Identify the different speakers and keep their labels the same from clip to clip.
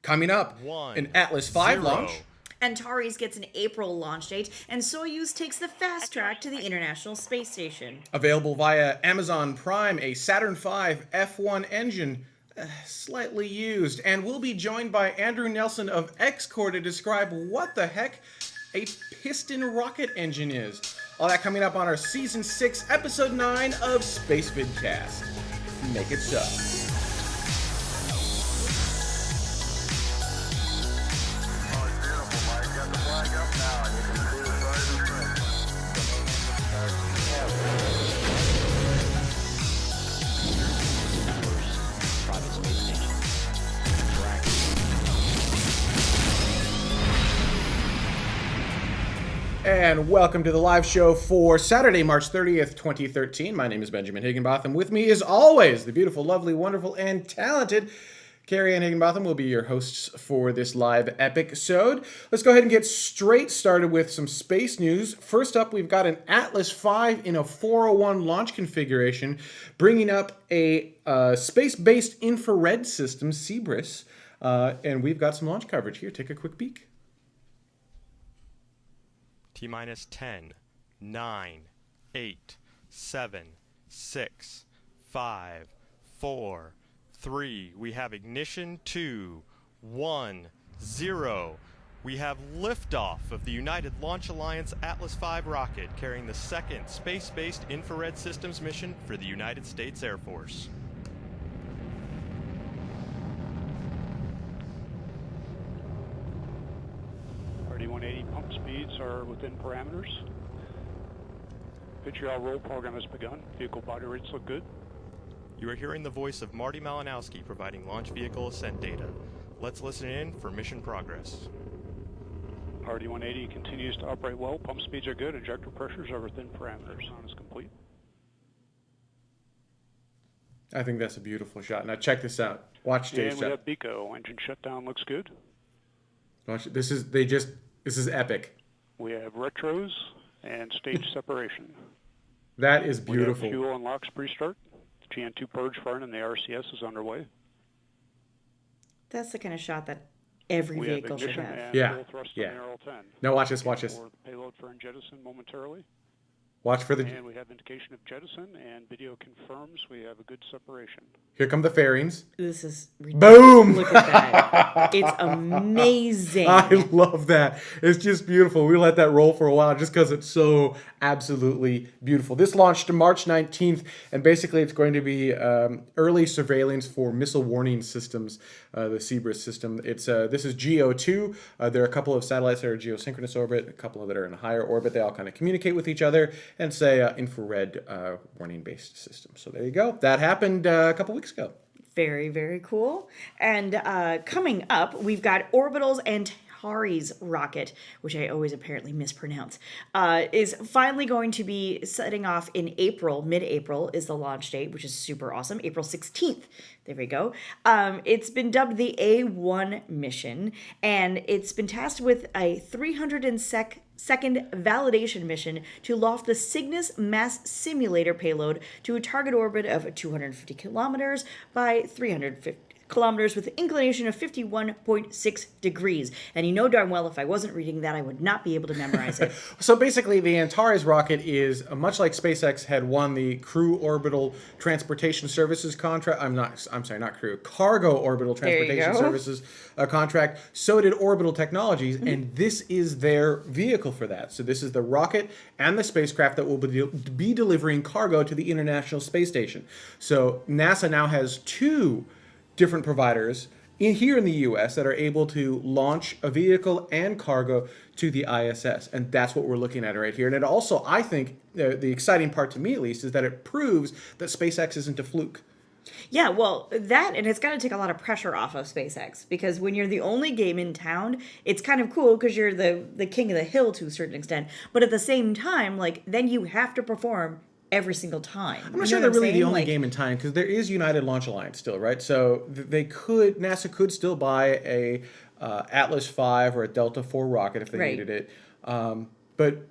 Speaker 1: Coming up, an Atlas V launch.
Speaker 2: Antares gets an April launch date, and Soyuz takes the fast track to the International Space Station.
Speaker 1: Available via Amazon Prime, a Saturn V F1 engine, slightly used. And we'll be joined by Andrew Nelson of XCOR to describe what the heck a piston rocket engine is. All that coming up on our Season 6, Episode 9 of Spacevidcast. Make it so. And welcome to the live show for Saturday, March 30th, 2013. My name is Benjamin Higginbotham. With me, as always, the beautiful, lovely, wonderful, and talented Carrie Ann Higginbotham will be your hosts for this live episode. Let's go ahead and get straight started with some space news. First up, we've got an Atlas V in a 401 launch configuration, bringing up a space-based infrared system, Cerberus, and we've got some launch coverage here. Take a quick peek.
Speaker 3: T-minus 10, 9, 8, 7, 6, 5, 4, 3. We have ignition 2, 1, 0. We have liftoff of the United Launch Alliance Atlas V rocket carrying the second space-based infrared systems mission for the United States Air Force.
Speaker 4: RD-180 pump speeds are within parameters. Pitch yaw roll program has begun. Vehicle body rates look good.
Speaker 3: You are hearing the voice of Marty Malinowski providing launch vehicle ascent data. Let's listen in for mission progress.
Speaker 4: RD-180 continues to operate well. Pump speeds are good. Ejector pressures are within parameters. On is complete.
Speaker 1: I think that's a beautiful shot. Now check this out. Watch Jay's
Speaker 4: And we have BECO. Engine shutdown looks good.
Speaker 1: Watch, this is epic.
Speaker 4: We have retros and stage separation.
Speaker 1: That is
Speaker 4: We have
Speaker 1: beautiful.
Speaker 4: fuel unlocks pre-start. GN2 purge firing and the RCS is underway.
Speaker 2: That's the kind of shot that every
Speaker 4: We
Speaker 2: vehicle
Speaker 4: have
Speaker 2: should
Speaker 4: ignition
Speaker 2: have.
Speaker 4: and
Speaker 1: Yeah,
Speaker 4: full thrust
Speaker 1: yeah.
Speaker 4: on Arrow 10.
Speaker 1: Now watch this, watch this.
Speaker 4: For the payload for jettison momentarily.
Speaker 1: Watch for the...
Speaker 4: And we have indication of jettison, and video confirms we have a good separation.
Speaker 1: Here come the fairings.
Speaker 2: This is ridiculous.
Speaker 1: Boom!
Speaker 2: Look at that. It's amazing.
Speaker 1: I love that. It's just beautiful. We let that roll for a while just because it's so absolutely beautiful. This launched March 19th, and basically it's going to be early surveillance for missile warning systems, the Cerberus system. This is GO2. There are a couple of satellites that are geosynchronous orbit, a couple that are in higher orbit. They all kind of communicate with each other and say infrared warning-based system. So there you go. That happened a couple weeks ago.
Speaker 2: Very, very cool. And coming up, we've got Orbital's Antares rocket, which I always apparently mispronounce, is finally going to be setting off in April. Mid-April is the launch date, which is super awesome. April 16th. There we go. It's been dubbed the A1 mission, and it's been tasked with a 300-second validation mission to loft the Cygnus mass simulator payload to a target orbit of 250 kilometers by 350 kilometers with an inclination of 51.6 degrees. And you know darn well if I wasn't reading that, I would not be able to memorize it.
Speaker 1: So basically, the Antares rocket is, much like SpaceX had won the Crew Orbital Transportation Services contract. Cargo Orbital Transportation Services contract. So did Orbital Technologies, and this is their vehicle for that. So this is the rocket and the spacecraft that will be delivering cargo to the International Space Station. So NASA now has two different providers here in the U.S. that are able to launch a vehicle and cargo to the ISS. And that's what we're looking at right here. And it also, I think, the exciting part to me at least, is that it proves that SpaceX isn't a fluke.
Speaker 2: Yeah, well, that, and it's got to take a lot of pressure off of SpaceX, because when you're the only game in town, it's kind of cool because you're the king of the hill to a certain extent. But at the same time, like, then you have to perform every single time.
Speaker 1: I'm not sure they're really the only game in time, because there is United Launch Alliance still, right? So NASA could still buy a Atlas V or a Delta IV rocket if they needed it. But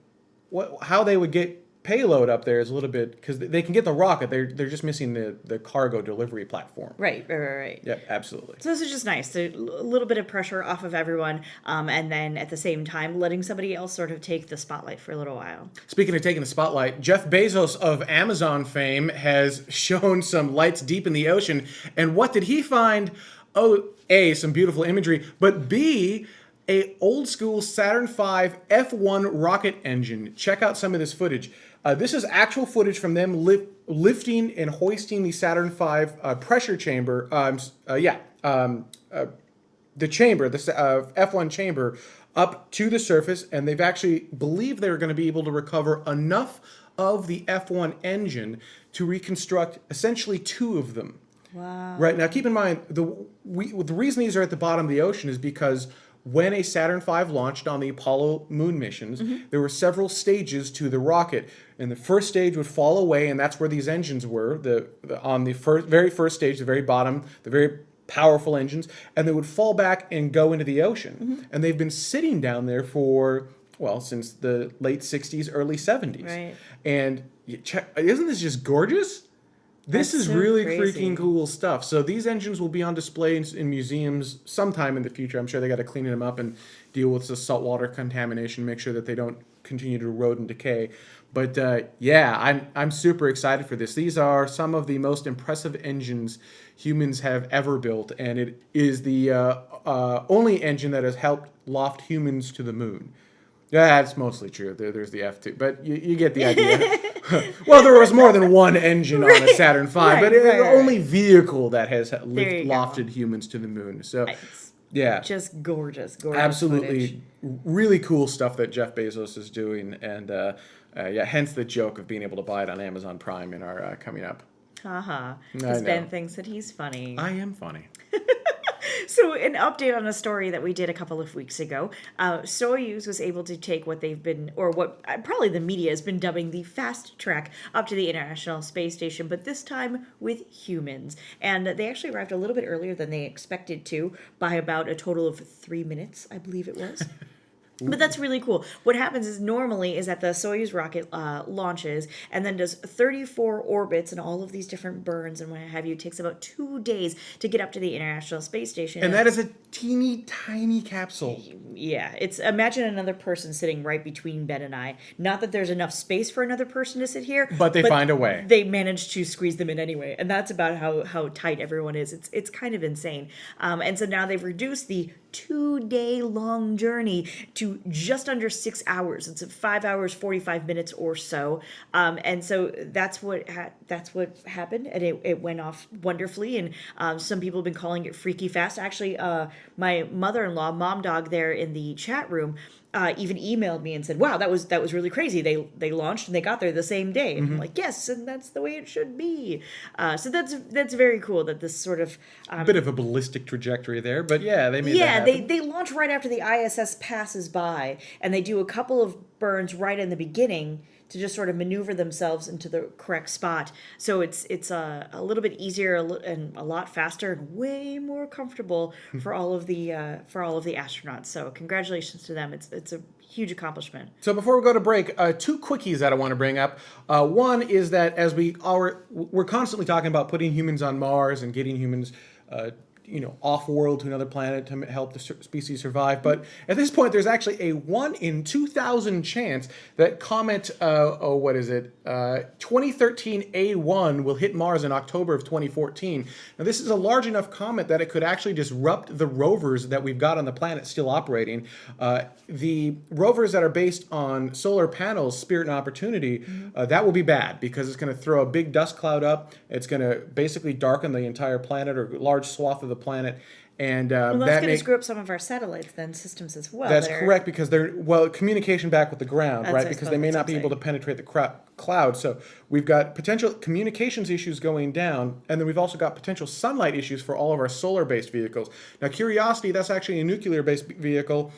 Speaker 1: how they would get payload up there is a little bit, because they can get the rocket, they're just missing the cargo delivery platform.
Speaker 2: Right.
Speaker 1: Yep, absolutely.
Speaker 2: So this is just nice. So a little bit of pressure off of everyone, and then at the same time letting somebody else sort of take the spotlight for a little while.
Speaker 1: Speaking of taking the spotlight, Jeff Bezos of Amazon fame has shown some lights deep in the ocean. And what did he find? Oh, A, some beautiful imagery, but B, a old school Saturn V F1 rocket engine. Check out some of this footage. This is actual footage from them lifting and hoisting the Saturn V pressure chamber. The chamber, the F1 chamber, up to the surface, and they've actually believed they're going to be able to recover enough of the F1 engine to reconstruct essentially 2 of them.
Speaker 2: Wow.
Speaker 1: Right, now keep in mind, the reason these are at the bottom of the ocean is because when a Saturn V launched on the Apollo moon missions, there were several stages to the rocket. And the first stage would fall away, and that's where these engines were. On the very first stage, the very bottom, the very powerful engines, and they would fall back and go into the ocean. And they've been sitting down there for, well, since the late 60s, early 70s.
Speaker 2: Right.
Speaker 1: And isn't this just gorgeous? This is
Speaker 2: so
Speaker 1: really
Speaker 2: crazy.
Speaker 1: freaking cool stuff. So these engines will be on display in museums sometime in the future. I'm sure they got to clean them up and deal with the saltwater contamination, make sure that they don't continue to erode and decay. But I'm super excited for this. These are some of the most impressive engines humans have ever built, and it is the only engine that has helped loft humans to the moon. Yeah, that's mostly true. There's the F2, but you get the idea. Well, there was more than one engine on a Saturn V, but it's the only vehicle that has lofted humans to the moon. So, yeah.
Speaker 2: Just gorgeous
Speaker 1: Absolutely
Speaker 2: footage.
Speaker 1: really cool stuff that Jeff Bezos is doing. And hence the joke of being able to buy it on Amazon Prime in our coming up.
Speaker 2: Because Ben thinks that he's funny.
Speaker 1: I am funny.
Speaker 2: So an update on a story that we did a couple of weeks ago. Soyuz was able to take what they've been, or what probably the media has been dubbing the fast track up to the International Space Station, but this time with humans. And they actually arrived a little bit earlier than they expected to, by about a total of 3 minutes, I believe it was. But that's really cool. What happens is normally is that the Soyuz rocket launches and then does 34 orbits and all of these different burns and what have you. It takes about 2 days to get up to the International Space Station.
Speaker 1: And that is a teeny tiny capsule.
Speaker 2: Yeah, it's imagine another person sitting right between Ben and I. Not that there's enough space for another person to sit here,
Speaker 1: but they find a way.
Speaker 2: They manage to squeeze them in anyway, and that's about how tight everyone is. It's kind of insane. And so now they've reduced the 2-day long journey to just under 6 hours. It's 5 hours 45 minutes or so, and so that's what happened, and it went off wonderfully. And some people have been calling it freaky fast. Actually, my mother-in-law, Mom Dog, there in the chat room, even emailed me and said, "Wow, that was really crazy. They launched and they got there the same day." And I'm like, "Yes, and that's the way it should be." So that's very cool that this sort of
Speaker 1: a bit of a ballistic trajectory there, but yeah, they made that happen.
Speaker 2: They launch right after the ISS passes by, and they do a couple of burns right in the beginning to just sort of maneuver themselves into the correct spot. So it's a little bit easier and a lot faster and way more comfortable for all of the astronauts. So congratulations to them. It's a huge accomplishment.
Speaker 1: So before we go to break, 2 quickies that I want to bring up. One is that as we're constantly talking about putting humans on Mars and getting humans off-world to another planet to help the species survive. But at this point, there's actually a 1 in 2,000 chance that comet, 2013 A1 will hit Mars in October of 2014. Now, this is a large enough comet that it could actually disrupt the rovers that we've got on the planet still operating. The rovers that are based on solar panels, Spirit and Opportunity, that will be bad because it's going to throw a big dust cloud up. It's going to basically darken the entire planet or a large swath of the planet, and
Speaker 2: that's going to screw up some of our satellites then systems as well.
Speaker 1: That's correct, because they're communication back with the ground, right? Because they may not be able to penetrate the cloud. So we've got potential communications issues going down, and then we've also got potential sunlight issues for all of our solar-based vehicles. Now, Curiosity, that's actually a nuclear-based vehicle.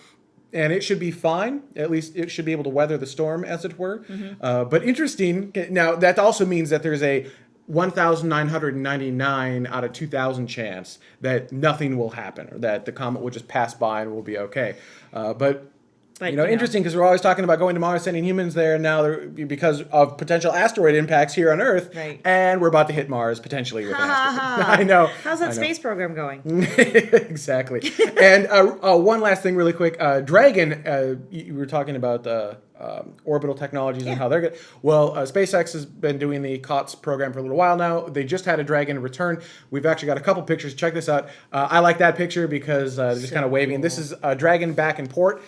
Speaker 1: And it should be fine. At least it should be able to weather the storm, as it were. But interesting. Now, that also means that there's a 1,999 out of 2,000 chance that nothing will happen, or that the comet will just pass by and we'll be okay. But
Speaker 2: But,
Speaker 1: Interesting because we're always talking about going to Mars, sending humans there. Now, because of potential asteroid impacts here on Earth,
Speaker 2: Right.
Speaker 1: and we're about to hit Mars potentially with an asteroid. I know.
Speaker 2: How's that space program going?
Speaker 1: Exactly. And one last thing, really quick. Dragon. You were talking about orbital technologies and how they're good. Well, SpaceX has been doing the COTS program for a little while now. They just had a Dragon return. We've actually got a couple pictures. Check this out. I like that picture because they're just kind of waving. This is a Dragon back in port.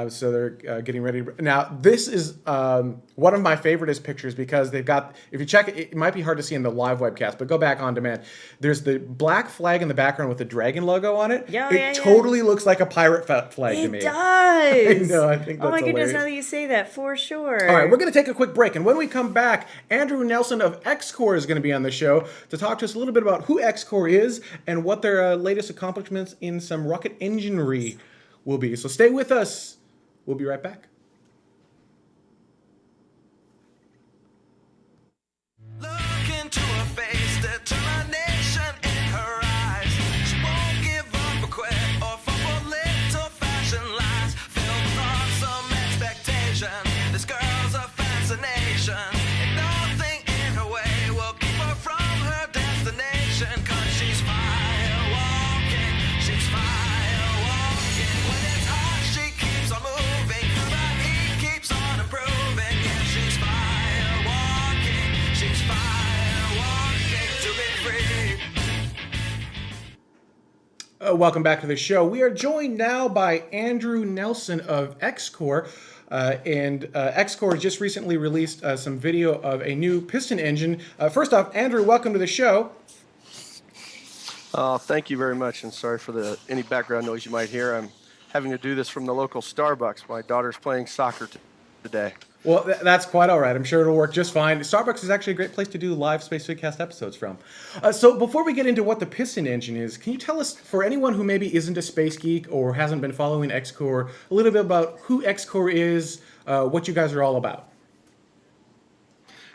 Speaker 1: So they're getting ready. Now, this is one of my favoriteest pictures because they've got, if you check it, it might be hard to see in the live webcast, but go back on demand. There's the black flag in the background with the Dragon logo on it. It totally looks like a pirate flag to me.
Speaker 2: It does.
Speaker 1: I know, I think that's
Speaker 2: oh my goodness,
Speaker 1: hilarious.
Speaker 2: now that you say that, for sure.
Speaker 1: All right, we're going to take a quick break, and when we come back, Andrew Nelson of XCOR is going to be on the show to talk to us a little bit about who XCOR is and what their latest accomplishments in some rocket enginery will be. So stay with us. We'll be right back.
Speaker 5: Look into her face, determination in her eyes. She won't give up or quit or fall for little fashion lies. Filled with awesome expectation, this girl's a fascination. And nothing in her way will keep her from her destination. 'Cause she's fire walking, she's fire walking. When it's hot, she keeps on moving. Through the heat, keeps on improving. Yeah, she's fire walking, she's fire walking to be free.
Speaker 1: Welcome back to the show. We are joined now by Andrew Nelson of XCOR. And XCOR just recently released some video of a new piston engine. First off, Andrew, welcome to the show.
Speaker 6: Thank you very much, and sorry for any background noise you might hear. I'm having to do this from the local Starbucks. My daughter's playing soccer today.
Speaker 1: Well, that's quite all right. I'm sure it'll work just fine. Starbucks is actually a great place to do live Spacevidcast episodes from. So before we get into what the piston engine is, can you tell us, for anyone who maybe isn't a space geek or hasn't been following XCOR, a little bit about who XCOR is, what you guys are all about?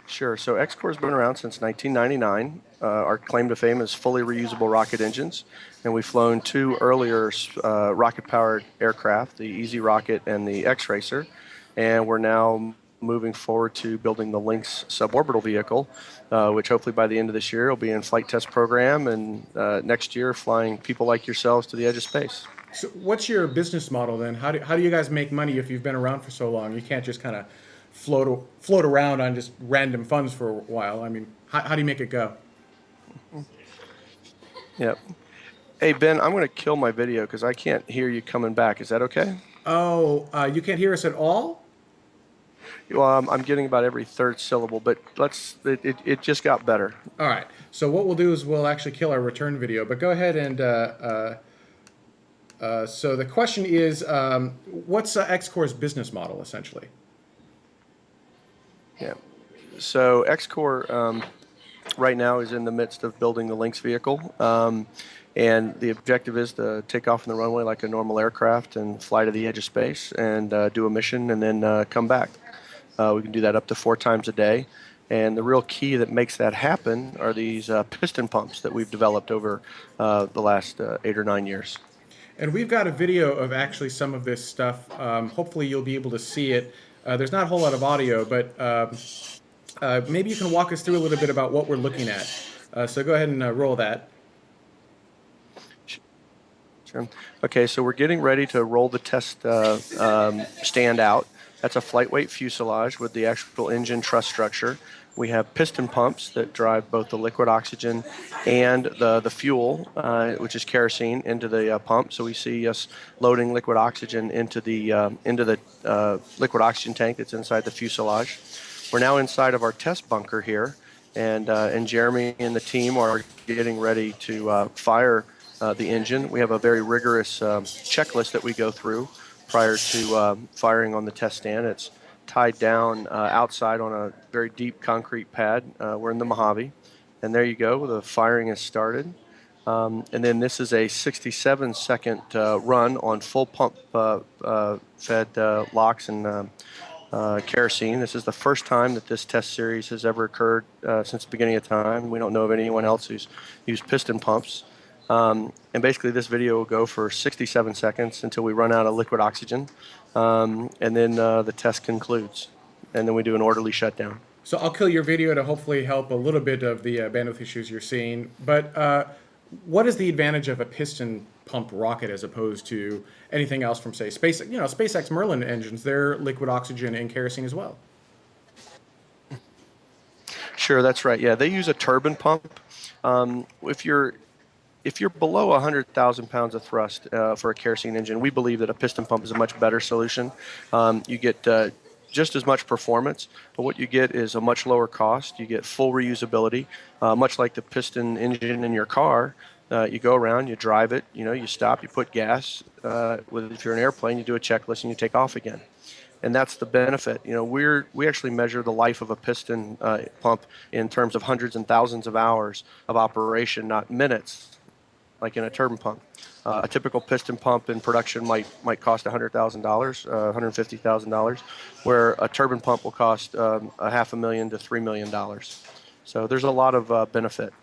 Speaker 6: Sure. So XCOR has been around since 1999. Our claim to fame is fully reusable rocket engines, and we've flown two earlier rocket-powered aircraft, the Easy Rocket and the X-Racer, and we're now moving forward to building the Lynx suborbital vehicle, which hopefully by the end of this year will be in flight test program, and next year flying people like yourselves to the edge of space.
Speaker 1: So what's your business model then? How do you guys make money if you've been around for so long? You can't just kind of float around on just random funds for a while. I mean, how do you make it go?
Speaker 6: Yep. Hey, Ben, I'm going to kill my video because I can't hear you coming back. Is that okay?
Speaker 1: Oh, you can't hear us at all?
Speaker 6: Well, I'm getting about every third syllable, but it just got better.
Speaker 1: All right. So what we'll do is we'll actually kill our return video. But go ahead and so the question is, what's XCOR's business model essentially?
Speaker 6: Yeah. So XCOR right now is in the midst of building the Lynx vehicle. And the objective is to take off on the runway like a normal aircraft and fly to the edge of space and do a mission and then come back. We can do that up to 4 times a day. And the real key that makes that happen are these piston pumps that we've developed over the last 8 or 9 years.
Speaker 1: And we've got a video of actually some of this stuff. Hopefully you'll be able to see it. There's not a whole lot of audio, but maybe you can walk us through a little bit about what we're looking at. So go ahead and roll that.
Speaker 6: Sure. Okay, so we're getting ready to roll the test stand out. That's a flight weight fuselage with the actual engine truss structure. We have piston pumps that drive both the liquid oxygen and the fuel, which is kerosene, into the pump. So we see us loading liquid oxygen into the liquid oxygen tank that's inside the fuselage. We're now inside of our test bunker here, and Jeremy and the team are getting ready to fire the engine. We have a very rigorous checklist that we go through prior to firing on the test stand. It's tied down outside on a very deep concrete pad. We're in the Mojave, and there you go. The firing has started. And then this is a 67-second run on full pump fed LOX and kerosene. This is the first time that this test series has ever occurred since the beginning of time. We don't know of anyone else who's used piston pumps. And basically, this video will go for 67 seconds until we run out of liquid oxygen, and then the test concludes, and then we do an orderly shutdown.
Speaker 1: So I'll kill your video to hopefully help a little bit of the bandwidth issues you're seeing. But what is the advantage of a piston pump rocket as opposed to anything else from, say, SpaceX Merlin engines? They're liquid oxygen and kerosene as well.
Speaker 6: Sure, that's right. Yeah, they use a turbine pump. If you're below 100,000 pounds of thrust for a kerosene engine, we believe that a piston pump is a much better solution. You get just as much performance, but what you get is a much lower cost. You get full reusability, much like the piston engine in your car. You go around, you drive it, you stop, you put gas. If you're an airplane, you do a checklist and you take off again. And that's the benefit. We actually measure the life of a piston pump in terms of hundreds and thousands of hours of operation, not minutes, like in a turbine pump. A typical piston pump in production might cost $100,000, $150,000, where a turbine pump will cost $500,000 to $3 million. So there's a lot of benefit.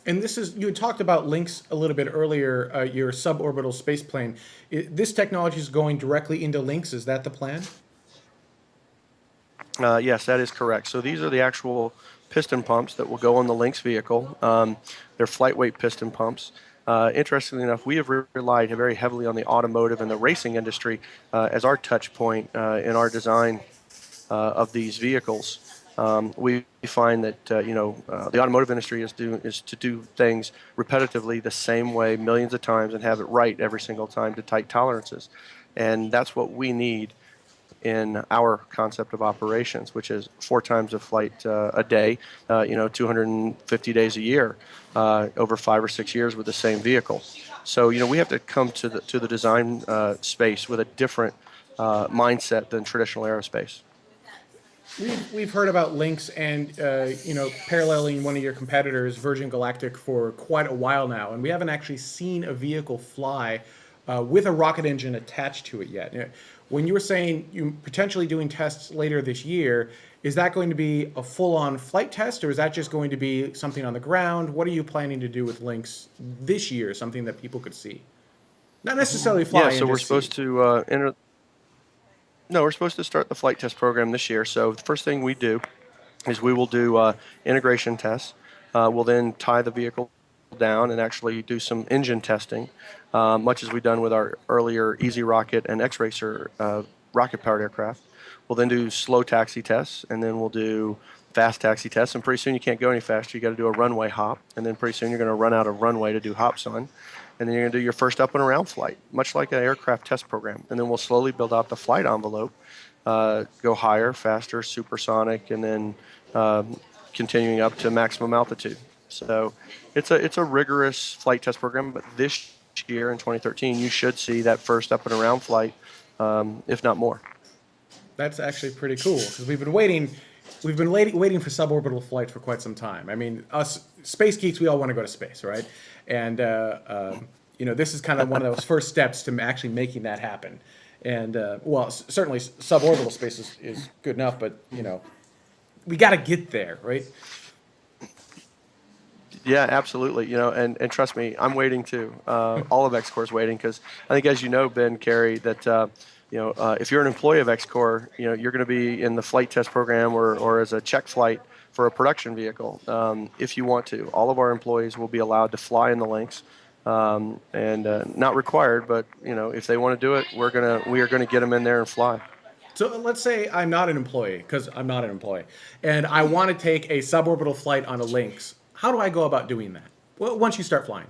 Speaker 1: And you had talked about Lynx a little bit earlier, your suborbital space plane. This technology is going directly into Lynx. Is that the plan?
Speaker 6: Yes, that is correct. So these are the actual piston pumps that will go on the Lynx vehicle. They're flight weight piston pumps. Interestingly enough, we have relied very heavily on the automotive and the racing industry as our touch point in our design of these vehicles. We find that the automotive industry is to do things repetitively the same way millions of times and have it right every single time to tight tolerances, and that's what we need in our concept of operations, which is 4 times a flight a day, 250 days a year, over 5 or 6 years with the same vehicle. So we have to come to the design space with a different mindset than traditional aerospace.
Speaker 1: We've heard about Lynx and paralleling one of your competitors, Virgin Galactic, for quite a while now, and we haven't actually seen a vehicle fly with a rocket engine attached to it yet. When you were saying you're potentially doing tests later this year, is that going to be a full-on flight test, or is that just going to be something on the ground? What are you planning to do with Lynx this year, something that people could see? Not necessarily fly.
Speaker 6: Yeah, so we're supposed to enter. No, we're supposed to start the flight test program this year. So the first thing we do is we will do integration tests. We'll then tie the vehicle down and actually do some engine testing, much as we've done with our earlier Easy Rocket and X-Racer rocket-powered aircraft. We'll then do slow taxi tests, and then we'll do fast taxi tests. And pretty soon you can't go any faster. You got to do a runway hop, and then pretty soon you're going to run out of runway to do hops on. And then you're going to do your first up and around flight, much like an aircraft test program. And then we'll slowly build out the flight envelope, go higher, faster, supersonic, and then continuing up to maximum altitude. So it's a rigorous flight test program. But this year in 2013, you should see that first up and around flight, if not more.
Speaker 1: That's actually pretty cool because we've been waiting for suborbital flight for quite some time. I mean, us space geeks, we all want to go to space, right? And this is kind of one of those first steps to actually making that happen. And certainly suborbital space is good enough, but we got to get there, right?
Speaker 6: Yeah, absolutely. And trust me, I'm waiting too. All of XCOR is waiting because I think, as you know, Ben, Carey, that if you're an employee of XCOR, you're going to be in the flight test program or as a check flight for a production vehicle. If you want to, all of our employees will be allowed to fly in the Lynx, and not required, but if they want to do it, we are gonna get them in there and fly.
Speaker 1: So let's say I'm not an employee, because I'm not an employee, and I want to take a suborbital flight on a Lynx. How do I go about doing that? Well, once you start flying.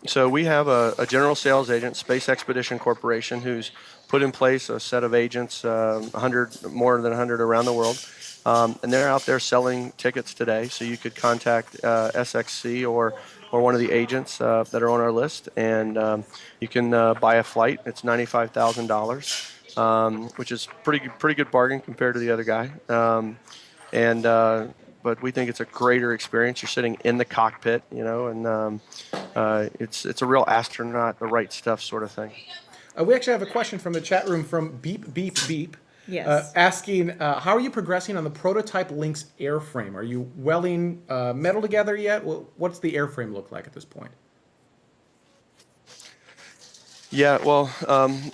Speaker 6: So we have a general sales agent, Space Expedition Corporation, who's put in place a set of agents, more than 100 around the world, and they're out there selling tickets today. So you could contact SXC or one of the agents that are on our list, and you can buy a flight. It's $95,000, which is pretty good bargain compared to the other guy. But we think it's a greater experience. You're sitting in the cockpit, and it's a real astronaut, the right stuff sort of thing.
Speaker 1: We actually have a question from the chat room from Beep Beep Beep.
Speaker 2: Yes.
Speaker 1: Asking, how are you progressing on the prototype Lynx airframe? Are you welding metal together yet? What's the airframe look like at this point?
Speaker 6: Yeah, well,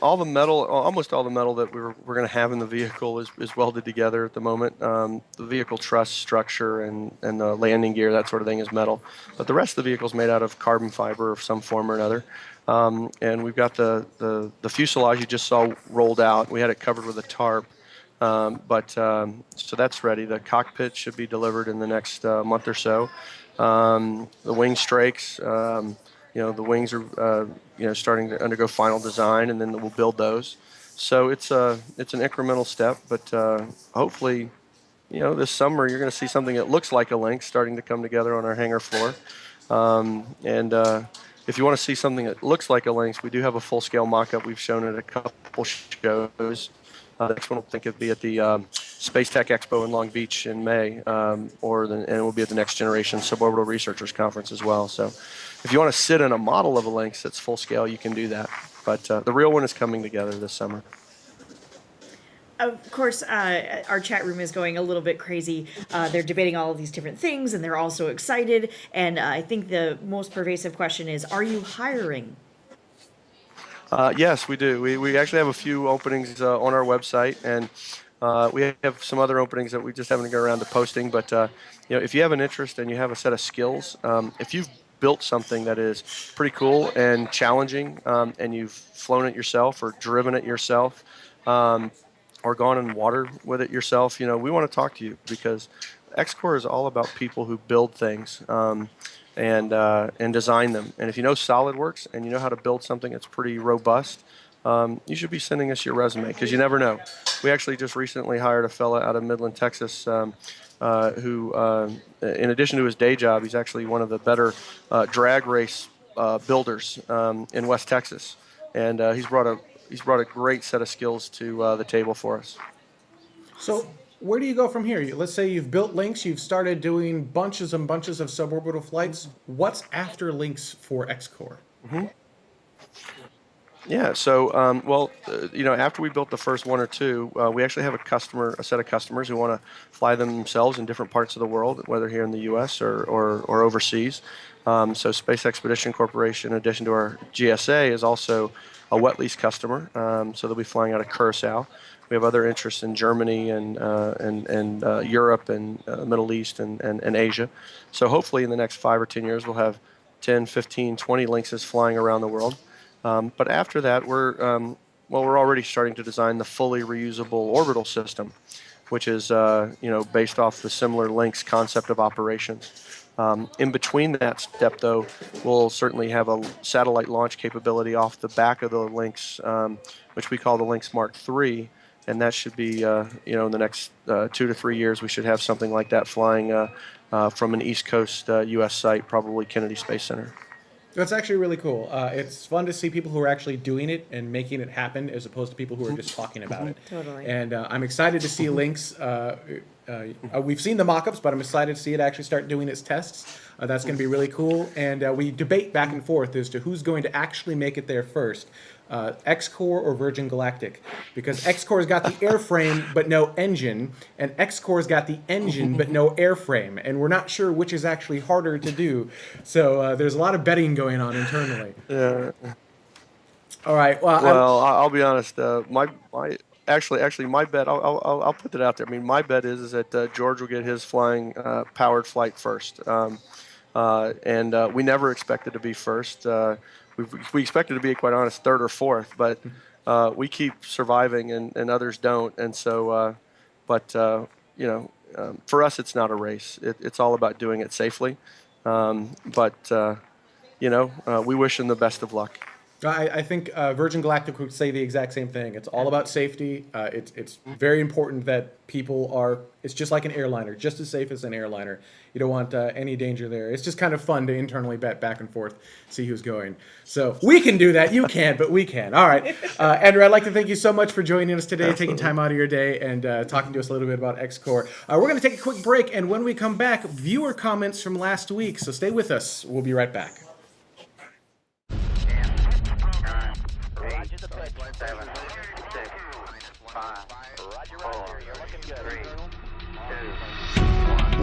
Speaker 6: all the metal, almost all the metal that we're going to have in the vehicle is welded together at the moment. The vehicle truss structure and the landing gear, that sort of thing, is metal. But the rest of the vehicle is made out of carbon fiber of some form or another. And we've got the fuselage you just saw rolled out. We had it covered with a tarp. So that's ready. The cockpit should be delivered in the next month or so. The wing strakes, the wings are starting to undergo final design, and then we'll build those. So it's an incremental step, but hopefully, this summer you're going to see something that looks like a Lynx starting to come together on our hangar floor. If you want to see something that looks like a Lynx, we do have a full-scale mock-up. We've shown it at a couple shows. Next one, I think it'll be at the Space Tech Expo in Long Beach in May, and it will be at the Next Generation Suborbital Researchers Conference as well. So if you want to sit in a model of a Lynx that's full scale, you can do that. But the real one is coming together this summer.
Speaker 2: Of course, our chat room is going a little bit crazy. They're debating all of these different things, and they're also excited. And I think the most pervasive question is, are you hiring?
Speaker 6: Yes, we do. We actually have a few openings on our website, and we have some other openings that we just haven't got around to posting. But if you have an interest and you have a set of skills, if you've built something that is pretty cool and challenging, and you've flown it yourself or driven it yourself, or gone in water with it yourself, we want to talk to you, because XCOR is all about people who build things. And design them. And if you know SolidWorks and you know how to build something that's pretty robust, you should be sending us your resume, because you never know. We actually just recently hired a fella out of Midland, Texas, who, in addition to his day job, he's actually one of the better drag race builders in West Texas, and he's brought a great set of skills to the table for us.
Speaker 1: So where do you go from here? Let's say you've built Lynx, you've started doing bunches and bunches of suborbital flights. What's after Lynx for XCOR?
Speaker 6: Mm-hmm. Yeah, so, after we built the first one or two, we actually have a set of customers who want to fly them themselves in different parts of the world, whether here in the U.S. or overseas. So Space Expedition Corporation, in addition to our GSA, is also a wet lease customer, so they'll be flying out of Curacao. We have other interests in Germany and Europe and Middle East and Asia. So hopefully in the next 5 or 10 years, we'll have 10, 15, 20 Lynxes flying around the world. But after that, we're already starting to design the fully reusable orbital system, which is based off the similar Lynx concept of operations. In between that step, though, we'll certainly have a satellite launch capability off the back of the Lynx, which we call the Lynx Mark III. And that should be, in the next 2 to 3 years, we should have something like that flying from an East Coast U.S. site, probably Kennedy Space Center.
Speaker 1: That's actually really cool. It's fun to see people who are actually doing it and making it happen, as opposed to people who are just talking about it.
Speaker 2: Totally.
Speaker 1: And I'm excited to see Lynx. We've seen the mock-ups, but I'm excited to see it actually start doing its tests. That's going to be really cool. And we debate back and forth as to who's going to actually make it there first. XCOR or Virgin Galactic, because XCOR's got the airframe but no engine, and XCOR's got the engine but no airframe, and we're not sure which is actually harder to do. So there's a lot of betting going on internally.
Speaker 6: Yeah.
Speaker 1: All right.
Speaker 6: Well, I'll be honest. My bet. I'll put that out there. I mean, my bet is that George will get his flying powered flight first, and we never expected to be first. We expected to be, quite honest, third or fourth, but we keep surviving and others don't. And so, for us, it's not a race. It's all about doing it safely. We wish them the best of luck.
Speaker 1: I think Virgin Galactic would say the exact same thing. It's all about safety. It's very important that people are. It's just like an airliner, just as safe as an airliner. You don't want any danger there. It's just kind of fun to internally bet back and forth, see who's going. So we can do that. You can't, but we can. All right, Andrew, I'd like to thank you so much for joining us today,
Speaker 6: Absolutely.
Speaker 1: taking time out of your day and talking to us a little bit about XCOR. We're going to take a quick break, and when we come back, viewer comments from last week. So stay with us. We'll be right back.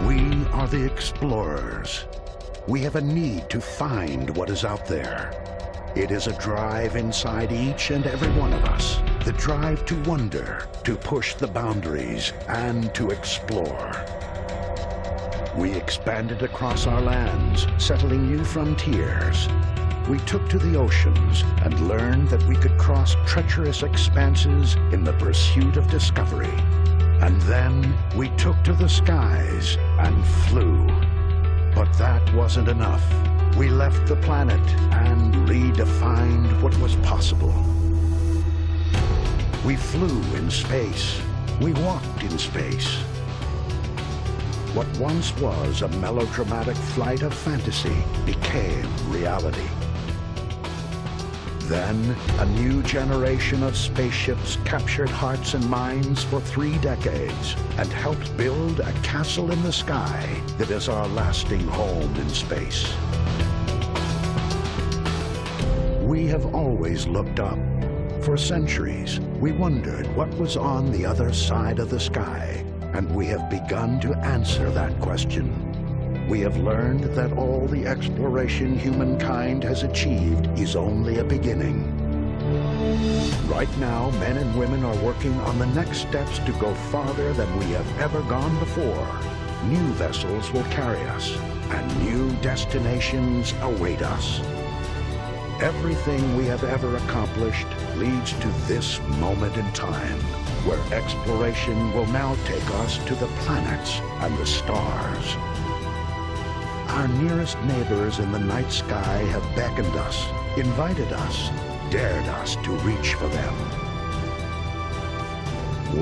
Speaker 7: We are the explorers. We have a need to find what is out there. It is a drive inside each and every one of us. The drive to wonder, to push the boundaries, and to explore. We expanded across our lands, settling new frontiers. We took to the oceans and learned that we could cross treacherous expanses in the pursuit of discovery. And then we took to the skies and flew. But that wasn't enough. We left the planet and redefined what was possible. We flew in space. We walked in space. What once was a melodramatic flight of fantasy became reality. Then, a new generation of spaceships captured hearts and minds for 3 decades and helped build a castle in the sky that is our lasting home in space. We have always looked up. For centuries, we wondered what was on the other side of the sky, and we have begun to answer that question. We have learned that all the exploration humankind has achieved is only a beginning. Right now, men and women are working on the next steps to go farther than we have ever gone before. New vessels will carry us, and new destinations await us. Everything we have ever accomplished leads to this moment in time, where exploration will now take us to the planets and the stars. Our nearest neighbors in the night sky have beckoned us, invited us, dared us to reach for them.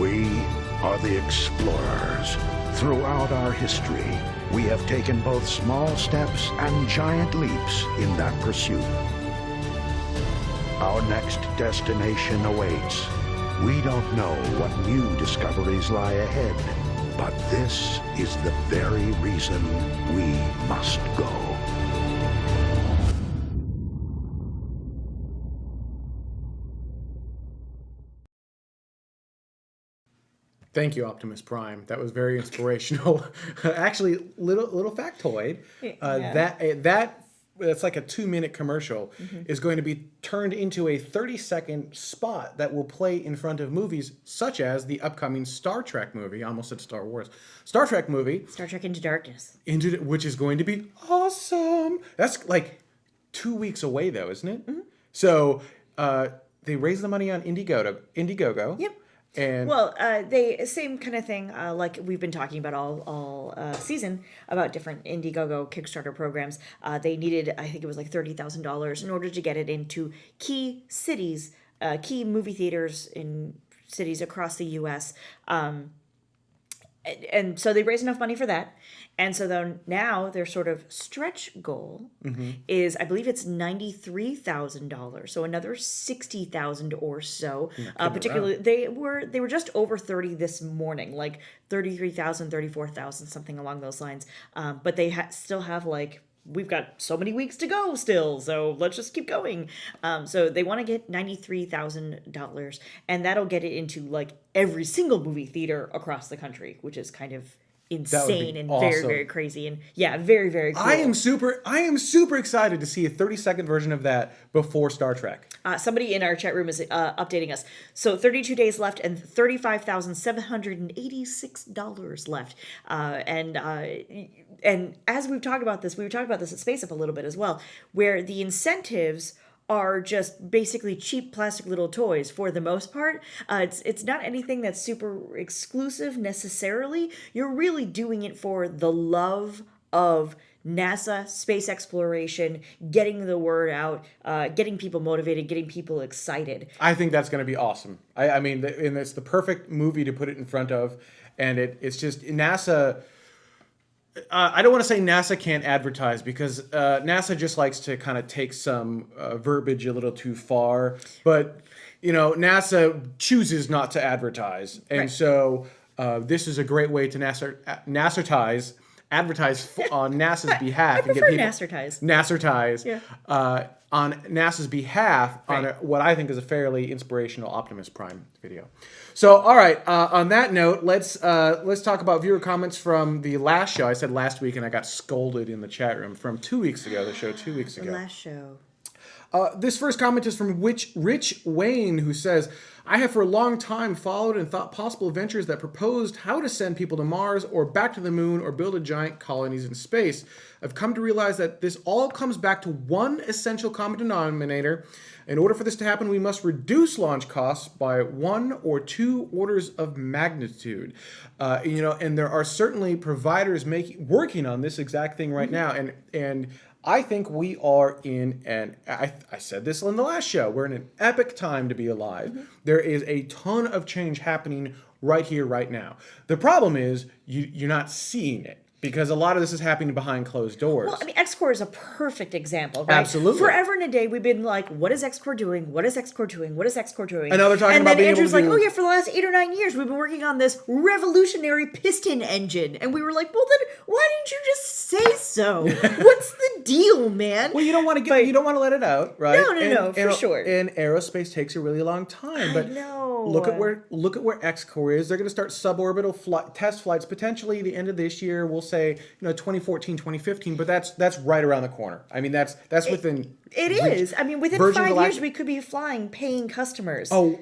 Speaker 7: We are the explorers. Throughout our history, we have taken both small steps and giant leaps in that pursuit. Our next destination awaits. We don't know what new discoveries lie ahead, but this is the very reason we must go.
Speaker 1: Thank you, Optimus Prime. That was very inspirational. Actually, little factoid. That's like a 2-minute commercial is going to be turned into a 30-second spot that will play in front of movies such as the upcoming Star Trek movie. I almost said Star Wars. Star Trek movie.
Speaker 2: Star Trek Into Darkness.
Speaker 1: Which is going to be awesome. That's like 2 weeks away, though, isn't it? Mm-hmm. So they raised the money on Indiegogo.
Speaker 2: Yep.
Speaker 1: And
Speaker 2: they same kind of thing like we've been talking about all season about different Indiegogo Kickstarter programs. They needed, I think it was like $30,000 in order to get it into key cities, key movie theaters in cities across the U.S. And so they raised enough money for that. And so now their sort of stretch goal is, I believe it's $93,000. So another $60,000 or so. Particularly, they were just over 30 this morning, like 33,000, 34,000, something along those lines. But they still have like, we've got so many weeks to go still, so let's just keep going. So they want to get $93,000, and that'll get it into like every single movie theater across the country, which is kind of insane and awesome. Very, very crazy, and yeah, very, very cool.
Speaker 1: I am super excited to see a 30-second version of that before Star Trek.
Speaker 2: Somebody in our chat room is updating us. So 32 days left and $35,786 left. And as we were talking about this at Space Up a little bit as well, where the incentives are just basically cheap plastic little toys for the most part. It's not anything that's super exclusive necessarily. You're really doing it for the love of NASA, space exploration, getting the word out, getting people motivated, getting people excited.
Speaker 1: I think that's going to be awesome. I mean, and it's the perfect movie to put it in front of, and it's just NASA. I don't want to say NASA can't advertise because NASA just likes to kind of take some verbiage a little too far. But, NASA chooses not to advertise. And so this is a great way to advertise on NASA's behalf.
Speaker 2: I prefer
Speaker 1: NASArtize. Yeah. On NASA's behalf on what I think is a fairly inspirational Optimus Prime video. So, all right. On that note, let's talk about viewer comments from the last show. I said last week, and I got scolded in the chat room from 2 weeks ago. The show 2 weeks ago.
Speaker 2: The last show.
Speaker 1: This first comment is from Rich Wayne, who says, I have for a long time followed and thought possible ventures that proposed how to send people to Mars or back to the moon or build a giant colonies in space. I've come to realize that this all comes back to one essential common denominator. In order for this to happen, we must reduce launch costs by 1 or 2 orders of magnitude. And there are certainly providers working on this exact thing right now. And I think we are I said this in the last show, we're in an epic time to be alive. There is a ton of change happening right here, right now. The problem is you're not seeing it, because a lot of this is happening behind closed doors.
Speaker 2: Well, I mean, XCOR is a perfect example, right?
Speaker 1: Absolutely.
Speaker 2: Forever and a day, we've been like, what is XCOR doing? What is XCOR doing? What is XCOR doing?
Speaker 1: And now they're talking about being able to
Speaker 2: Andrew's like,
Speaker 1: do-
Speaker 2: oh yeah, for the last 8 or 9 years, we've been working on this revolutionary piston engine. And we were like, well then, why didn't you just say so? What's the deal, man?
Speaker 1: Well, you don't want to let it out, right?
Speaker 2: No, for sure.
Speaker 1: And aerospace takes a really long time. But
Speaker 2: know.
Speaker 1: look at where XCOR is. They're going to start suborbital test flights potentially the end of this year. We'll say 2014, 2015, but that's right around the corner. I mean, that's within.
Speaker 2: It is. I mean, within
Speaker 1: Virgin
Speaker 2: 5
Speaker 1: Galactic-
Speaker 2: years, we could be flying paying customers.
Speaker 1: Oh,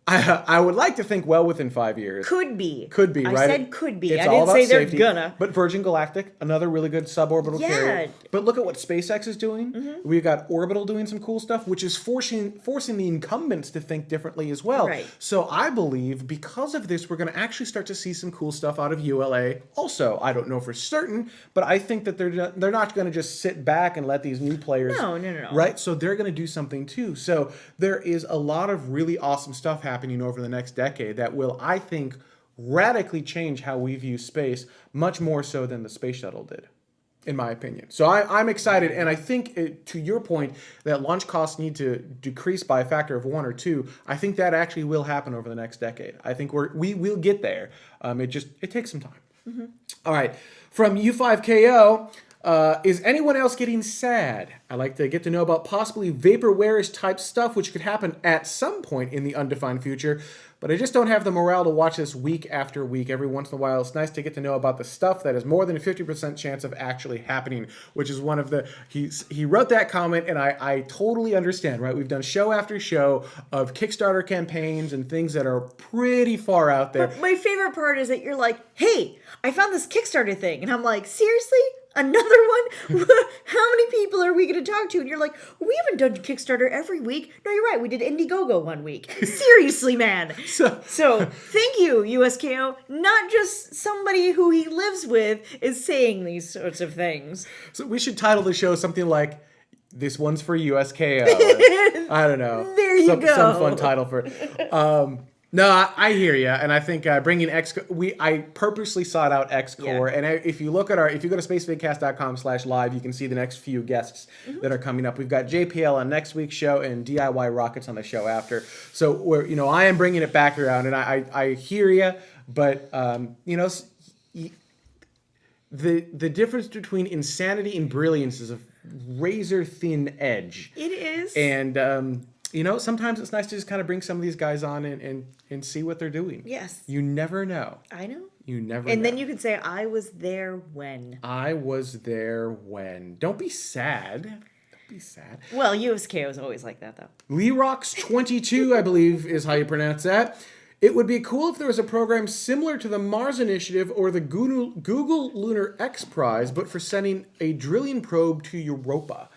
Speaker 1: I would like to think well within 5 years.
Speaker 2: Could be,
Speaker 1: right?
Speaker 2: I said could be.
Speaker 1: It's
Speaker 2: I
Speaker 1: all
Speaker 2: didn't
Speaker 1: about
Speaker 2: say they're
Speaker 1: safety.
Speaker 2: gonna.
Speaker 1: But Virgin Galactic, another really good suborbital
Speaker 2: Yeah.
Speaker 1: carrier. But look at what SpaceX is doing. We've got Orbital doing some cool stuff, which is forcing the incumbents to think differently as well.
Speaker 2: Right.
Speaker 1: So I believe because of this, we're going to actually start to see some cool stuff out of ULA. Also, I don't know for certain, but I think that they're not going to just sit back and let these new players.
Speaker 2: No.
Speaker 1: Right? So they're going to do something too. So there is a lot of really awesome stuff happening over the next decade that will, I think, radically change how we view space, much more so than the space shuttle did, in my opinion. So I'm excited, and I think, to your point, that launch costs need to decrease by a factor of 1 or 2. I think that actually will happen over the next decade. I think we will get there. It takes some time. All right, from U5KO. Is anyone else getting sad? I'd like to get to know about possibly vaporware-ish type stuff, which could happen at some point in the undefined future, but I just don't have the morale to watch this week after week. Every once in a while, it's nice to get to know about the stuff that has more than a 50% chance of actually happening, which is one of the... He wrote that comment, and I totally understand, right? We've done show after show of Kickstarter campaigns and things that are pretty far out there.
Speaker 2: But my favorite part is that you're like, hey, I found this Kickstarter thing. And I'm like, seriously? Another one? How many people are we going to talk to? And you're like, we haven't done Kickstarter every week. No, you're right. We did Indiegogo one week. Seriously, man. So thank you, USKO. Not just somebody who he lives with is saying these sorts of things.
Speaker 1: So we should title the show something like, this one's for USKO. I don't know.
Speaker 2: There you go.
Speaker 1: Some fun title for it. No, I hear you, and I think bringing I purposely sought out XCOR, and if you go to spacevidcast.com/live, you can see the next few guests that are coming up. We've got JPL on next week's show and DIY Rockets on the show after. So I am bringing it back around, and I hear you, but the difference between insanity and brilliance is a razor thin edge.
Speaker 2: It is,
Speaker 1: and sometimes it's nice to just kind of bring some of these guys on and see what they're doing.
Speaker 2: Yes.
Speaker 1: You never know.
Speaker 2: I know.
Speaker 1: You never know.
Speaker 2: And then you can say, I was there when.
Speaker 1: I was there when. Don't be sad. Don't be sad.
Speaker 2: Well, USKO is always like that, though.
Speaker 1: Lerox22, I believe, is how you pronounce that. It would be cool if there was a program similar to the Mars Initiative or the Google Lunar X Prize, but for sending a drilling probe to Europa.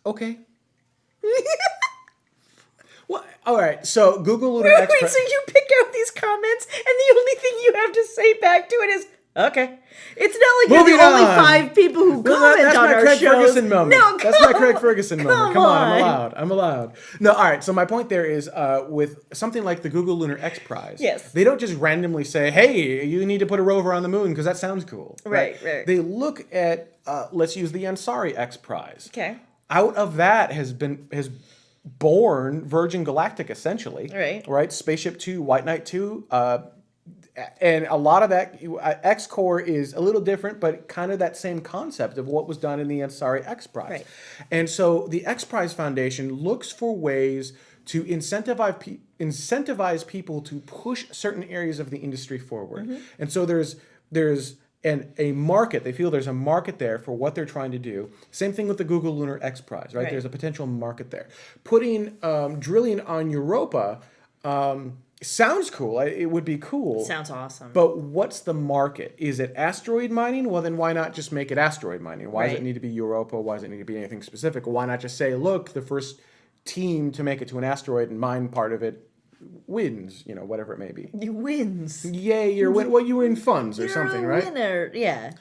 Speaker 1: Okay. Well, all right. So Google Lunar X Prize.
Speaker 2: So you pick out these comments, and the only thing you have to say back to it is, okay. It's not like you're the only 5 people who comment on our
Speaker 1: Craig
Speaker 2: shows.
Speaker 1: Ferguson moment.
Speaker 2: No,
Speaker 1: That's my Craig Ferguson moment. Come on,
Speaker 2: on.
Speaker 1: I'm allowed. No, all right. So my point there is with something like the Google Lunar X Prize,
Speaker 2: yes,
Speaker 1: they don't just randomly say, hey, you need to put a rover on the moon because that sounds cool.
Speaker 2: Right.
Speaker 1: They look at, let's use the Ansari X Prize.
Speaker 2: Okay.
Speaker 1: Out of that has born Virgin Galactic, essentially. Right? Spaceship 2, White Knight 2, and a lot of that, XCOR is a little different, but kind of that same concept of what was done in the Ansari X Prize.
Speaker 2: Right.
Speaker 1: And so the X Prize Foundation looks for ways to incentivize people to push certain areas of the industry forward. And so there's and a market. They feel there's a market there for what they're trying to do. Same thing with the Google Lunar X Prize, right? There's a potential market there. Putting drilling on Europa sounds cool. It would be cool.
Speaker 2: Sounds awesome.
Speaker 1: But what's the market? Is it asteroid mining? Well, then why not just make it asteroid mining? Why does it need to be Europa? Why does it need to be anything specific? Why not just say, look, the first team to make it to an asteroid and mine part of it wins, whatever it may be.
Speaker 2: You wins.
Speaker 1: Yay, you win funds or
Speaker 2: You're
Speaker 1: something,
Speaker 2: a
Speaker 1: right?
Speaker 2: winner. Yeah.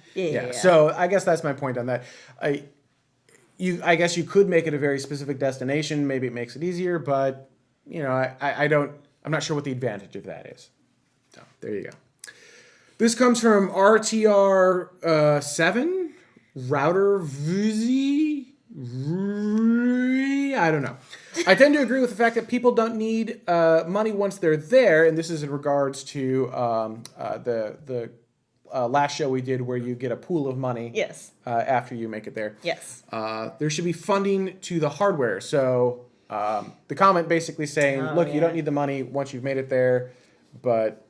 Speaker 1: So I guess that's my point on that. I guess you could make it a very specific destination. Maybe it makes it easier, but I'm not sure what the advantage of that is. So there you go. This comes from RTR7 router VZ. I don't know. I tend to agree with the fact that people don't need money once they're there, and this is in regards to the last show we did where you get a pool of money.
Speaker 2: Yes.
Speaker 1: After you make it there.
Speaker 2: Yes.
Speaker 1: There should be funding to the hardware. So the comment basically saying, look, you don't need the money once you've made it there, but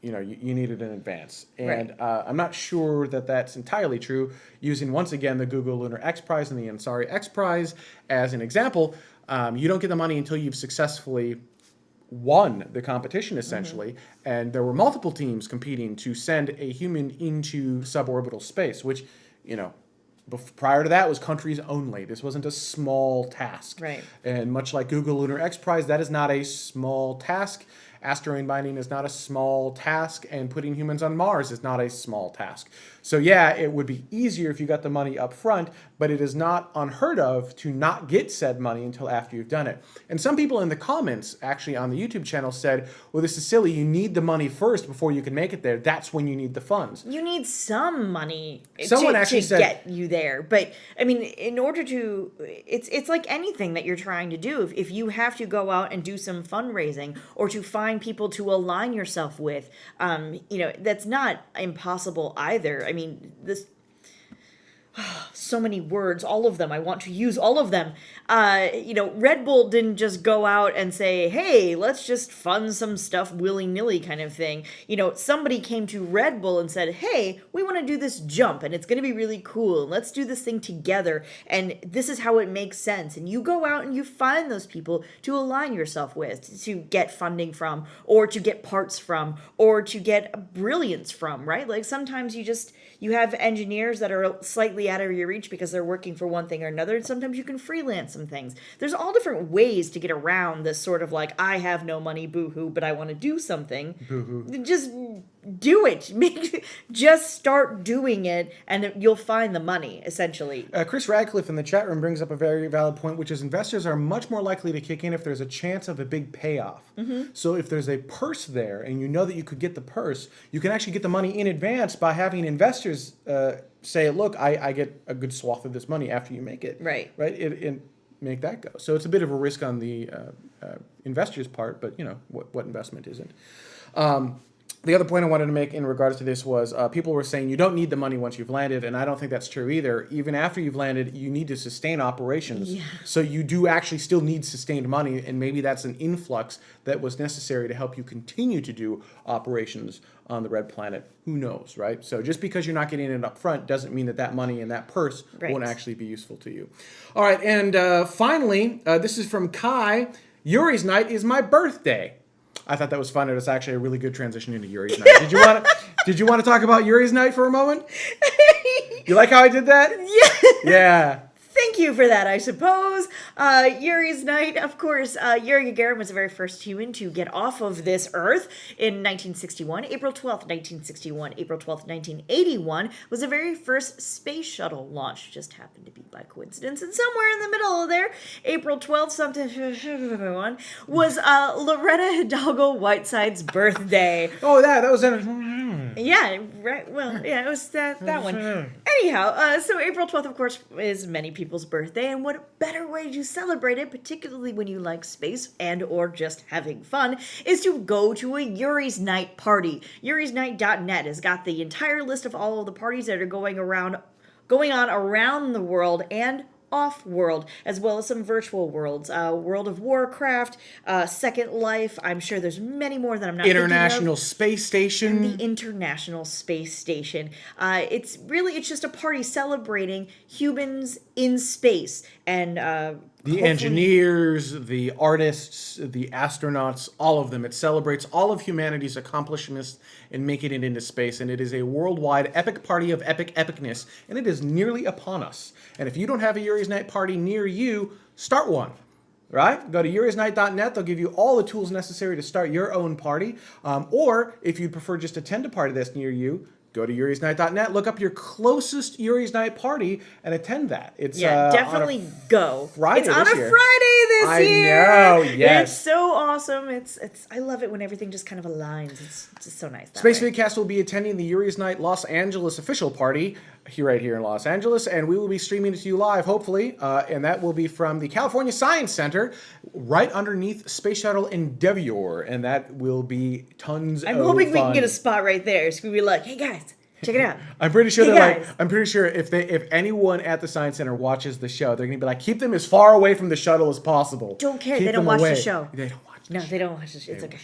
Speaker 1: you need it in advance. And I'm not sure that that's entirely true. Using once again the Google Lunar X Prize and the Ansari X Prize as an example, you don't get the money until you've successfully won the competition, essentially. And there were multiple teams competing to send a human into suborbital space, which, prior to that was countries only. This wasn't a small task.
Speaker 2: Right.
Speaker 1: And much like Google Lunar X Prize, that is not a small task. Asteroid mining is not a small task, and putting humans on Mars is not a small task. So yeah, it would be easier if you got the money up front, but it is not unheard of to not get said money until after you've done it. And some people in the comments actually on the YouTube channel said, well, this is silly. You need the money first before you can make it there. That's when you need the funds.
Speaker 2: You need some money
Speaker 1: Someone actually said,
Speaker 2: get you there. But I mean, in order to, it's like anything that you're trying to do. If you have to go out and do some fundraising or to find people to align yourself with, that's not impossible either. I mean, so many words, all of them. I want to use all of them. Red Bull didn't just go out and say, hey, let's just fund some stuff willy-nilly kind of thing. Somebody came to Red Bull and said, hey, we want to do this jump and it's going to be really cool. Let's do this thing together. And this is how it makes sense. And you go out and you find those people to align yourself with, to get funding from, or to get parts from, or to get brilliance from, right? Like sometimes you have engineers that are slightly out of your reach because they're working for one thing or another. And sometimes you can freelance some things. There's all different ways to get around this sort of like, I have no money, boo-hoo, but I want to do something. Boo-hoo. Just do it. Just start doing it and you'll find the money, essentially.
Speaker 1: Chris Radcliffe in the chat room brings up a very valid point, which is investors are much more likely to kick in if there's a chance of a big payoff. So if there's a purse there and you know that you could get the purse, you can actually get the money in advance by having investors say, look, I get a good swath of this money after you make it.
Speaker 2: Right.
Speaker 1: And make that go. So it's a bit of a risk on the investor's part, but what investment isn't? The other point I wanted to make in regards to this was people were saying you don't need the money once you've landed, and I don't think that's true either. Even after you've landed, you need to sustain operations. Yeah. So you do actually still need sustained money, and maybe that's an influx that was necessary to help you continue to do operations on the Red Planet. Who knows, right? So just because you're not getting it up front doesn't mean that money in that purse won't actually be useful to you. All right, and finally, this is from Kai. Yuri's night is my birthday. I thought that was fun. It was actually a really good transition into Yuri's night. Did you want to talk about Yuri's night for a moment? You like how I did that?
Speaker 2: Yeah.
Speaker 1: Yeah.
Speaker 2: Thank you for that, I suppose. Yuri's night, of course, Yuri Gagarin was the very first human to get off of this Earth in 1961. April 12th, 1961. April 12th, 1981 was the very first space shuttle launch. Just happened to be by coincidence. And somewhere in the middle of there, April 12th, something was Loretta Hidalgo Whiteside's birthday.
Speaker 1: Oh, that was
Speaker 2: Yeah, right. Well, yeah, it was that one. Anyhow, so April 12th, of course, is many people's birthday, and what better way to celebrate it, particularly when you like space and or just having fun, is to go to a Yuri's Night party. YurisNight.net has got the entire list of all of the parties that are going on around the world and off-world, as well as some virtual worlds. World of Warcraft, Second Life. I'm sure there's many more that I'm not
Speaker 1: International
Speaker 2: thinking of.
Speaker 1: Space Station.
Speaker 2: The International Space Station. It's just a party celebrating humans in space and
Speaker 1: The engineers, the artists, the astronauts, all of them. It celebrates all of humanity's accomplishments in making it into space, and it is a worldwide epic party of epic epicness, and it is nearly upon us. And if you don't have a Yuri's Night party near you, start one. Right? Go to yurisnight.net. They'll give you all the tools necessary to start your own party. Or if you prefer just attend a party that's near you, go to yurisnight.net, look up your closest Yuri's Night party, and attend that. It's
Speaker 2: definitely go.
Speaker 1: Friday
Speaker 2: It's on
Speaker 1: this
Speaker 2: a
Speaker 1: year.
Speaker 2: Friday this year.
Speaker 1: I know, yes.
Speaker 2: It's so awesome. I love it when everything just kind of aligns. It's just so nice.
Speaker 1: Spacevidcast will be attending the Yuri's Night Los Angeles official party right here in Los Angeles, and we will be streaming it to you live, hopefully, and that will be from the California Science Center, right underneath Space Shuttle Endeavour, and that will be tons of fun.
Speaker 2: I'm hoping we can get a spot right there. So we'll be like, hey guys, check it out.
Speaker 1: I'm pretty sure
Speaker 2: Hey,
Speaker 1: I'm pretty sure if anyone at the Science Center watches the show, they're gonna be like, keep them as far away from the shuttle as possible.
Speaker 2: Don't care.
Speaker 1: Keep
Speaker 2: They don't
Speaker 1: them
Speaker 2: watch the
Speaker 1: away.
Speaker 2: show.
Speaker 1: They don't watch the
Speaker 2: No,
Speaker 1: show.
Speaker 2: they don't watch this. It's okay.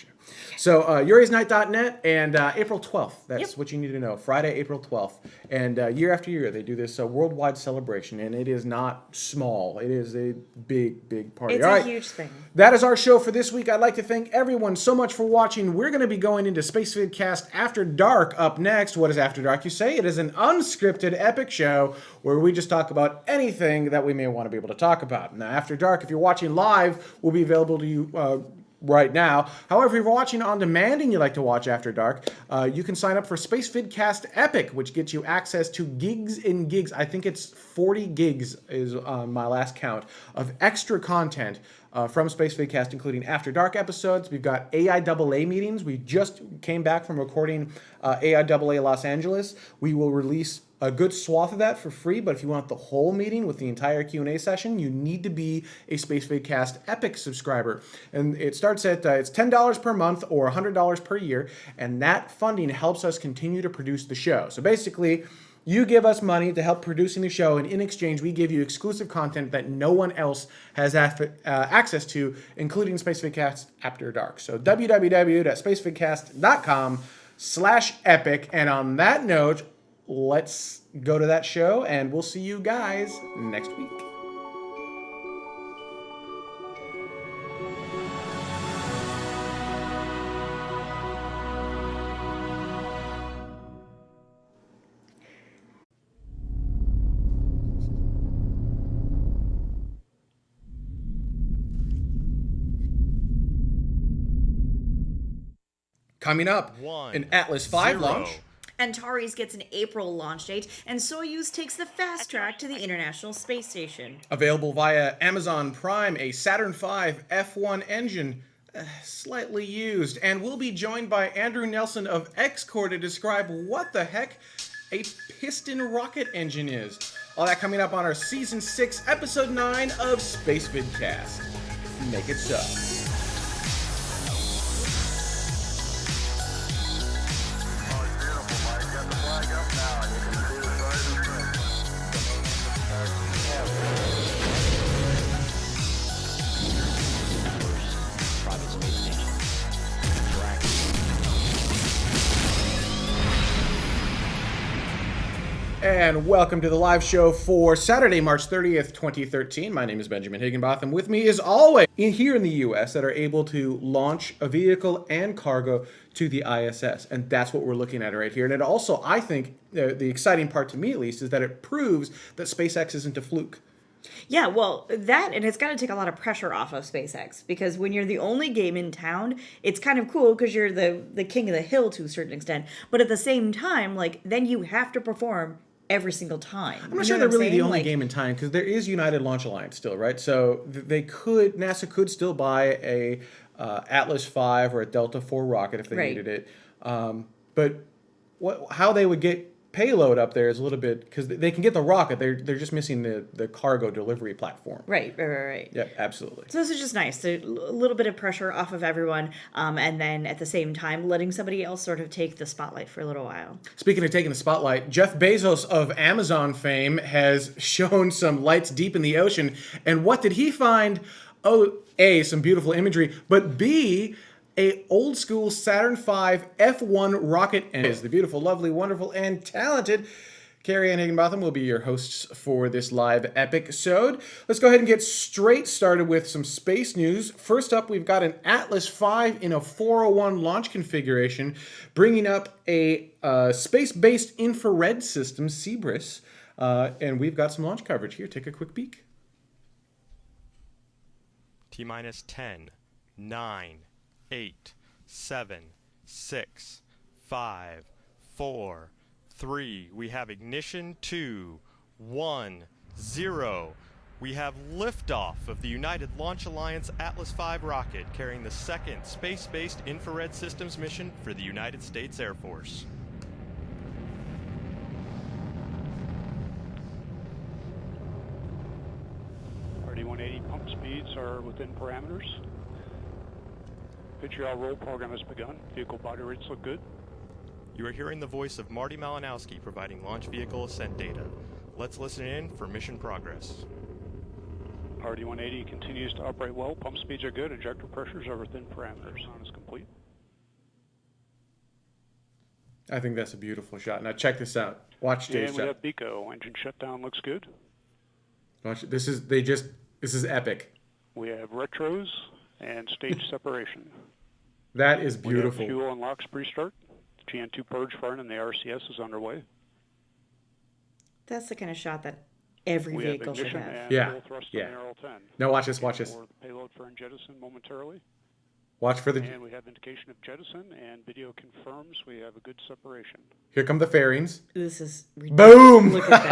Speaker 1: So, yurisnight.net, and April 12th. That's
Speaker 2: Yep.
Speaker 1: what you need to know. Friday, April 12th. And year after year, they do this worldwide celebration, and it is not small. It is a big, big party.
Speaker 2: It's
Speaker 1: All
Speaker 2: a
Speaker 1: right.
Speaker 2: huge thing.
Speaker 1: That is our show for this week. I'd like to thank everyone so much for watching. We're going to be going into Spacevidcast After Dark up next. What is After Dark, you say? It is an unscripted, epic show where we just talk about anything that we may want to be able to talk about. Now, After Dark, if you're watching live, will be available to you right now. However, if you're watching on demand and you like to watch After Dark, you can sign up for Spacevidcast Epic, which gets you access to gigs and gigs. I think it's 40 gigs is my last count of extra content from Spacevidcast, including After Dark episodes. We've got AIAA meetings. We just came back from recording AIAA Los Angeles. We will release a good swath of that for free, but if you want the whole meeting with the entire Q&A session, you need to be a Spacevidcast Epic subscriber. And it starts at it's $10 per month or $100 per year, and that funding helps us continue to produce the show. So basically, you give us money to help producing the show, and in exchange, we give you exclusive content that no one else has access to, including Spacevidcast After Dark. So www.spacevidcast.com/epic. And on that note, let's go to that show, and we'll see you guys next week. Coming up, an Atlas V launch.
Speaker 2: Antares gets an April launch date, and Soyuz takes the fast track to the International Space Station.
Speaker 1: Available via Amazon Prime, a Saturn V F1 engine, slightly used. And we'll be joined by Andrew Nelson of XCOR to describe what the heck a piston rocket engine is. All that coming up on our Season 6, Episode 9 of Spacevidcast. Make it so. And welcome to the live show for Saturday, March 30th, 2013. My name is Benjamin Higginbotham. With me, as always, here in the U.S. that are able to launch a vehicle and cargo to the ISS. And that's what we're looking at right here. And it also, I think, the exciting part to me at least, is that it proves that SpaceX isn't a fluke.
Speaker 2: Yeah, well, that, and it's got to take a lot of pressure off of SpaceX, because when you're the only game in town, it's kind of cool because you're the king of the hill to a certain extent. But at the same time, like, then you have to perform every single time.
Speaker 1: I'm not sure they're really the only game in time, because there is United Launch Alliance still, right? So NASA could still buy a Atlas V or a Delta IV rocket if they needed it. But how they would get payload up there is a little bit, because they can get the rocket, they're just missing the cargo delivery platform.
Speaker 2: Right.
Speaker 1: Yep, absolutely.
Speaker 2: So this is just nice. So a little bit of pressure off of everyone, and then at the same time, letting somebody else sort of take the spotlight for a little while.
Speaker 1: Speaking of taking the spotlight, Jeff Bezos of Amazon fame has shown some lights deep in the ocean. And what did he find? Oh, A, some beautiful imagery, but B, a old school Saturn V F1 rocket. And is the beautiful, lovely, wonderful, and talented Carrie Ann Higginbotham will be your hosts for this live episode. Let's go ahead and get straight started with some space news. First up, we've got an Atlas V in a 401 launch configuration, bringing up a space-based infrared system, Cebris, and we've got some launch coverage here. Take a quick peek.
Speaker 3: T-minus 10, 9, 8, 7, 6, 5, 4, 3. We have ignition. 2, 1, 0. We have liftoff of the United Launch Alliance Atlas V rocket carrying the second space-based infrared systems mission for the United States Air Force.
Speaker 4: RD 180 pump speeds are within parameters. Pitch yaw roll program has begun. Vehicle body rates look good.
Speaker 3: You are hearing the voice of Marty Malinowski providing launch vehicle ascent data. Let's listen in for mission progress.
Speaker 4: RD 180 continues to operate well. Pump speeds are good. Ejector pressures are within parameters. On is complete.
Speaker 1: I think that's a beautiful shot. Now check this out. Watch Dave's
Speaker 4: And we
Speaker 1: shot.
Speaker 4: have BECO. Engine shutdown looks good.
Speaker 1: Watch, this is epic.
Speaker 4: We have retros and stage separation.
Speaker 1: That is
Speaker 4: We have
Speaker 1: beautiful.
Speaker 4: fuel and LOX pre-start. GN2 purge firing and the RCS is underway.
Speaker 2: That's the kind of shot that every
Speaker 4: We
Speaker 2: vehicle
Speaker 4: have
Speaker 2: should
Speaker 4: ignition
Speaker 2: have.
Speaker 4: and
Speaker 1: Yeah,
Speaker 4: full thrust
Speaker 1: yeah.
Speaker 4: on the RL-10.
Speaker 1: Now watch this, watch this.
Speaker 4: For the payload for jettison momentarily.
Speaker 1: Watch for the,
Speaker 4: And we have indication of jettison, and video confirms we have a good separation.
Speaker 1: here come the fairings.
Speaker 2: This is ridiculous.
Speaker 1: Boom!
Speaker 2: Look at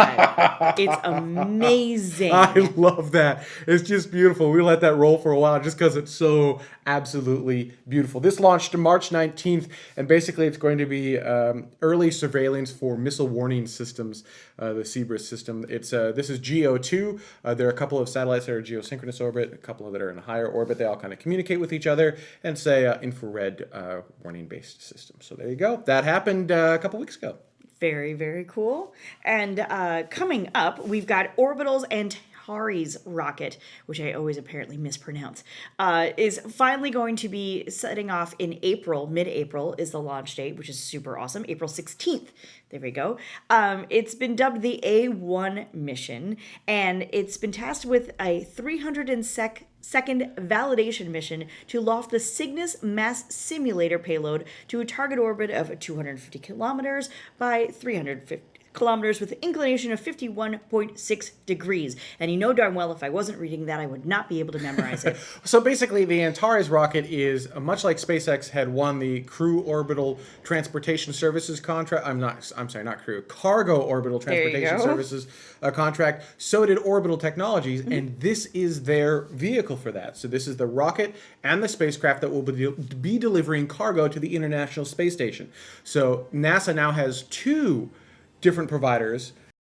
Speaker 2: that. It's amazing.
Speaker 1: I love that. It's just beautiful. We let that roll for a while just because it's so absolutely beautiful. This launched March 19th, and basically it's going to be early surveillance for missile warning systems, the Cebris system. It's this is GEO2. There are a couple of satellites that are geosynchronous orbit, a couple that are in higher orbit. They all kind of communicate with each other and say infrared warning-based system. So there you go. That happened a couple weeks ago.
Speaker 2: Very, very cool. And coming up, we've got Orbital's Antares rocket, which I always apparently mispronounce, is finally going to be setting off in April. Mid-April is the launch date, which is super awesome. April 16th. There we go. It's been dubbed the A1 mission, and it's been tasked with a 302nd validation mission to loft the Cygnus mass simulator payload to a target orbit of 250 kilometers by 350 kilometers with an inclination of 51.6 degrees. And you know darn well if I wasn't reading that, I would not be able to memorize it.
Speaker 1: So basically, the Antares rocket is much like SpaceX had won the Crew Orbital Transportation Services contract. Not crew, Cargo Orbital Transportation Services contract. So did Orbital Technologies, and this is their vehicle for that. So this is the rocket and the spacecraft that will be delivering cargo to the International Space Station. So NASA now has two different providers